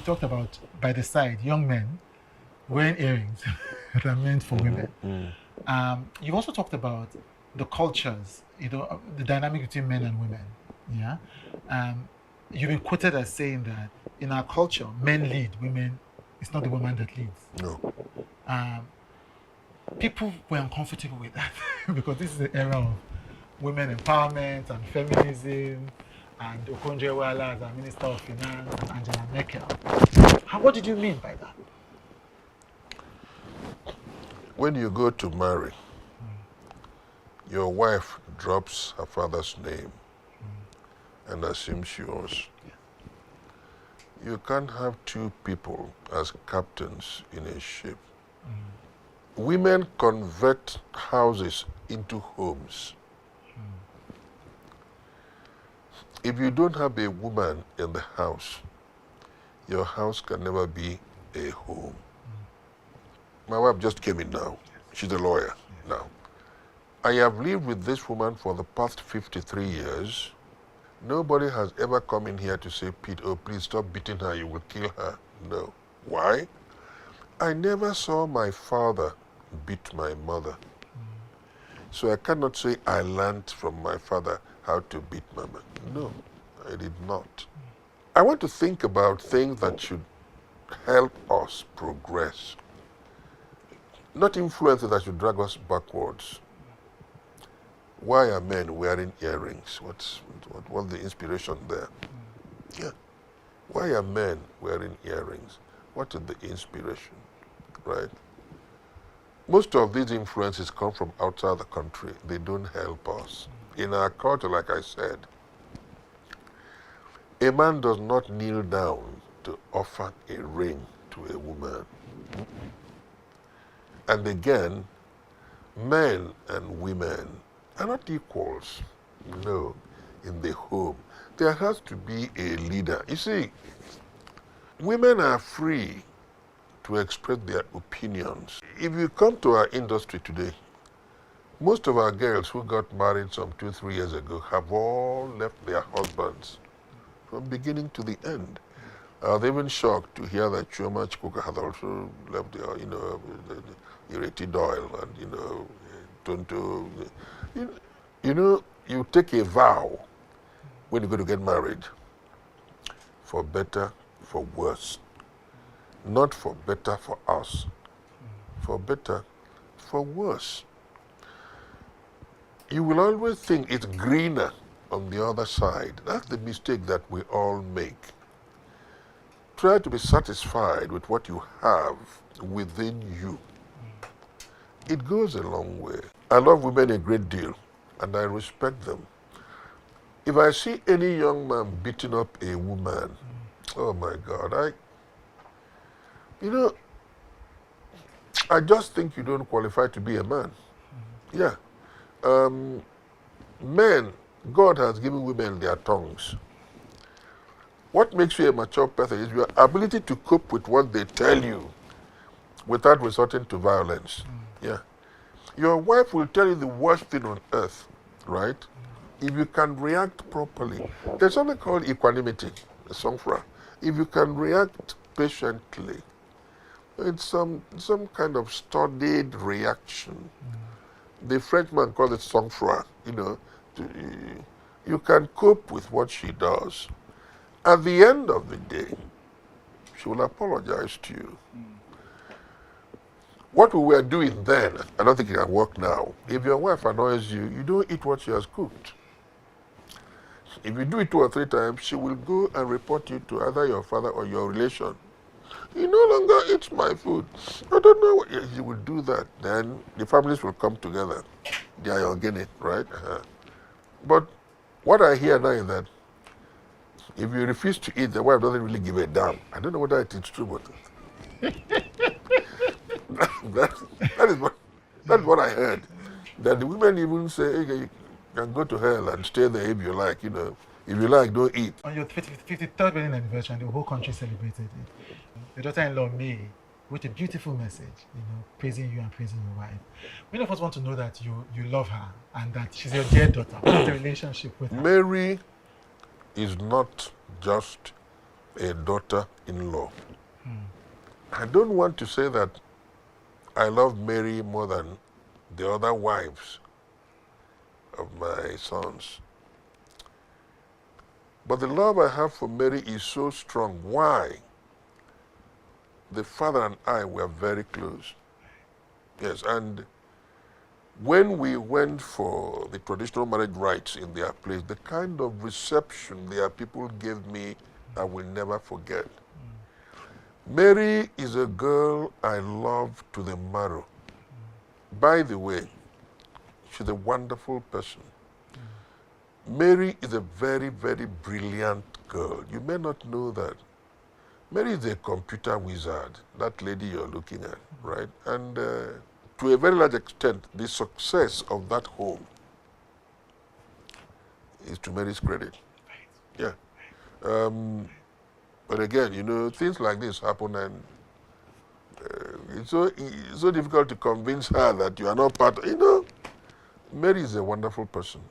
talked about, by the side, young men wearing earrings that are meant for women. You've also talked about the cultures, the dynamic between men and women. Yeah. You've been quoted as saying that in our culture, men lead, women, it's not the woman that leads. No. People were uncomfortable with that because this is the era of women empowerment and feminism, and Okonjo-Iweala as our Minister of Finance and Angela Merkel. What did you mean by that? When you go to marry, your wife drops her father's name and assumes yours. You can't have two people as captains in a ship. Women convert houses into homes. If you don't have a woman in the house, your house can never be a home. My wife just came in now. She's a lawyer now. I have lived with this woman for the past 53 years. Nobody has ever come in here to say, Pete, oh, please stop beating her, you will kill her. No. Why? I never saw my father beat my mother. So I cannot say I learned from my father how to beat my mother. No, I did not. I want to think about things that should help us progress, not influences that should drag us backwards. Why are men wearing earrings? What's the inspiration there? Yeah. Why are men wearing earrings? What is the inspiration, right? Most of these influences come from outside the country. They don't help us. In our culture, like I said, a man does not kneel down to offer a ring to a woman. And again, men and women are not equals. No, in the home. There has to be a leader. You see, women are free to express their opinions. If you come to our industry today, most of our girls who got married some 2-3 years ago have all left their husbands from beginning to the end. They're even shocked to hear that Chioma Chikuka has also left their, Ireti Doyle and, Tonto. You take a vow when you're going to get married, for better, for worse. Not for better for us, for better, for worse. You will always think it's greener on the other side. That's the mistake that we all make. Try to be satisfied with what you have within you. It goes a long way. I love women a great deal, and I respect them. If I see any young man beating up a woman, oh my God, I just think you don't qualify to be a man. Yeah. Men, God has given women their tongues. What makes you a mature person is your ability to cope with what they tell you without resorting to violence. Yeah. Your wife will tell you the worst thing on earth, right? If you can react properly. There's something called equanimity, a song for her. If you can react patiently, it's some kind of studied reaction. The Frenchman calls it sang-froid. You can cope with what she does. At the end of the day, she will apologize to you. What we were doing then, I don't think it can work now. If your wife annoys you, you don't eat what she has cooked. If you do it 2 or 3 times, she will go and report you to either your father or your relation. He no longer eats my food. I don't know what he will do that. Then the families will come together. They are organic, right? But what I hear now is that if you refuse to eat, the wife doesn't really give a damn. I don't know whether it is true, but that is what I heard. That the women even say, hey, you can go to hell and stay there if you like, If you like, don't eat. On your 53rd wedding anniversary, the whole country celebrated it. Your daughter-in-law, May, wrote a beautiful message, praising you and praising your wife. Many of us want to know that you love her and that she's your dear daughter. What's the relationship with her? Mary is not just a daughter-in-law. I don't want to say that I love Mary more than the other wives of my sons. But the love I have for Mary is so strong. Why? The father and I were very close. Yes, and when we went for the traditional marriage rites in their place, the kind of reception their people gave me, I will never forget. Mary is a girl I love to the marrow. By the way, she's a wonderful person. Mary is a very, very brilliant girl. You may not know that. Mary is a computer wizard, that lady you're looking at, right? And to a very large extent, the success of that home is to Mary's credit. Yeah. But again, you know, things like this happen, and it's so difficult to convince her that you are not part of, you know. Mary is a wonderful person.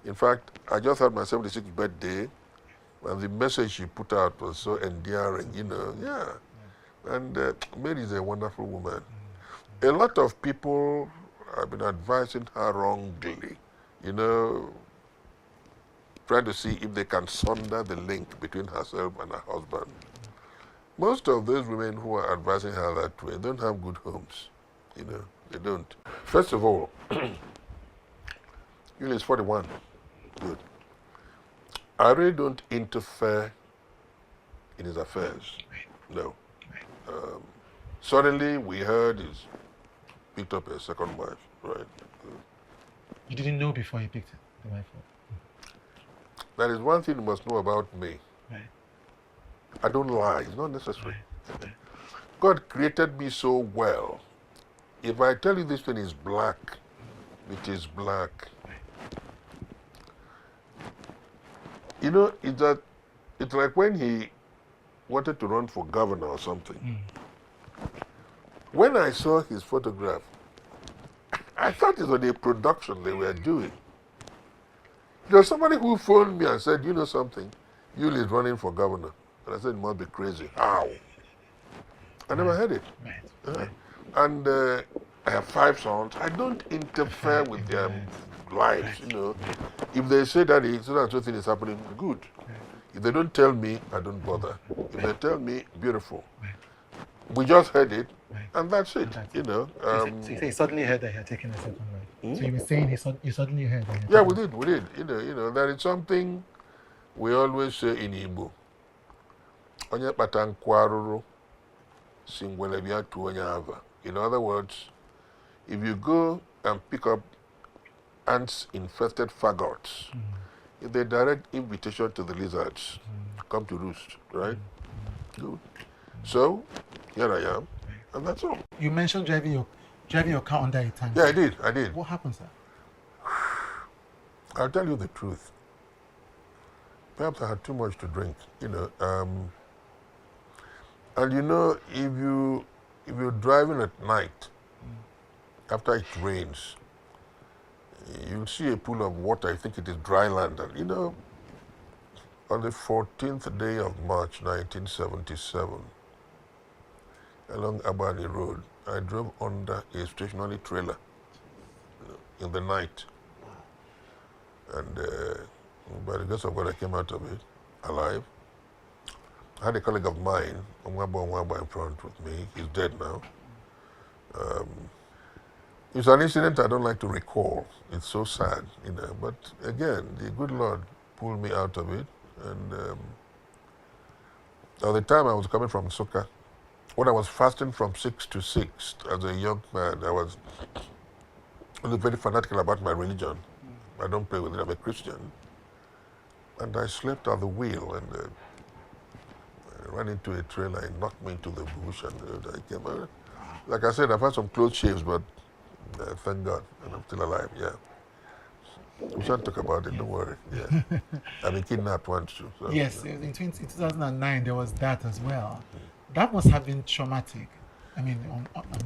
In fact, I just had my 76th birthday, and the message she put out was so endearing, you know. Yeah. And Mary is a wonderful woman. A lot of people have been advising her wrongly, you know, trying to see if they can sunder the link between herself and her husband. Most of those women who are advising her that way don't have good homes, you know. They don't. First of all, Yuli is 41. Good. I really don't interfere in his affairs. No. Suddenly we heard he's picked up a second wife, right? You didn't know before you picked the wife up? That is one thing you must know about me. Right. I don't lie. It's not necessary. Right. God created me so well. If I tell you this thing is black, it is black. You know, it's like when he wanted to run for governor or something. When I saw his photograph, I thought it was a production they were doing. There was somebody who phoned me and said, you know something, Yuli is running for governor. And I said, it must be crazy. How? I never heard it. Right. And I have 5 sons. I don't interfere with their lives, you know. If they say that so and so thing is happening, good. If they don't tell me, I don't bother. If they tell me, beautiful. We just heard it, and that's it, you know. So you suddenly heard that he had taken a second wife. So you were saying you suddenly heard that. Yeah, we did. You know, there is something we always say in Igbo. Onye kpata nkwu arụrụ si ngwele bịa tụọ onye ava. In other words, if you go and pick up ants-infested faggots, it's a direct invitation to the lizards. Come to roost, right? Good. So, here I am, and that's all. You mentioned driving your car under a tank. Yeah, I did. What happened, sir? I'll tell you the truth. Perhaps I had too much to drink, you know. And you know, if you're driving at night, after it rains, you'll see a pool of water. I think it is dry land. And you know, on the 14th day of March, 1977, along Abani Road, I drove under a stationary trailer, you know, in the night. And by the grace of God, I came out of it alive. I had a colleague of mine, Onwaba in front with me. He's dead now. It's an incident I don't like to recall. It's so sad, you know. But again, the good Lord pulled me out of it. And at the time I was coming from Soka, when I was fasting from 6 to 6 as a young man, I was very fanatical about my religion. I don't play with it. I'm a Christian. And I slept at the wheel, and I ran into a trailer and knocked me into the bush, and I came out. Like I said, I've had some close shaves, but thank God, and I'm still alive, yeah. We shan't talk about it, don't worry, yeah. I've been kidnapped once too. So, yes, yeah. in 2009 there was that as well. That must have been traumatic. I mean,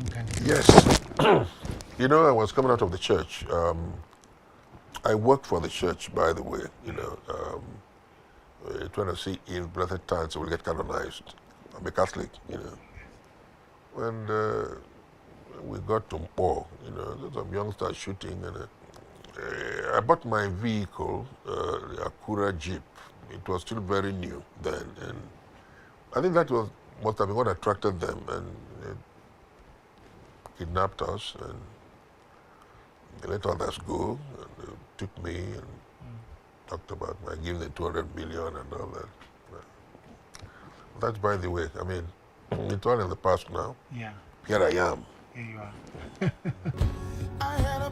kind of. Yes. You know, I was coming out of the church. I worked for the church, by the way, you know. trying to see if blessed times will get canonized. I'm a Catholic, you know. When we got to Mpo, you know, some youngsters shooting, and I bought my vehicle, the Acura Jeep. It was still very new then, and I think that must have been what attracted them, and they kidnapped us, and they let others go, and they took me and talked about my giving the 200 million and all that. That's by the way. I mean, it's all in the past now. Yeah. Here I am. Here you are. I had a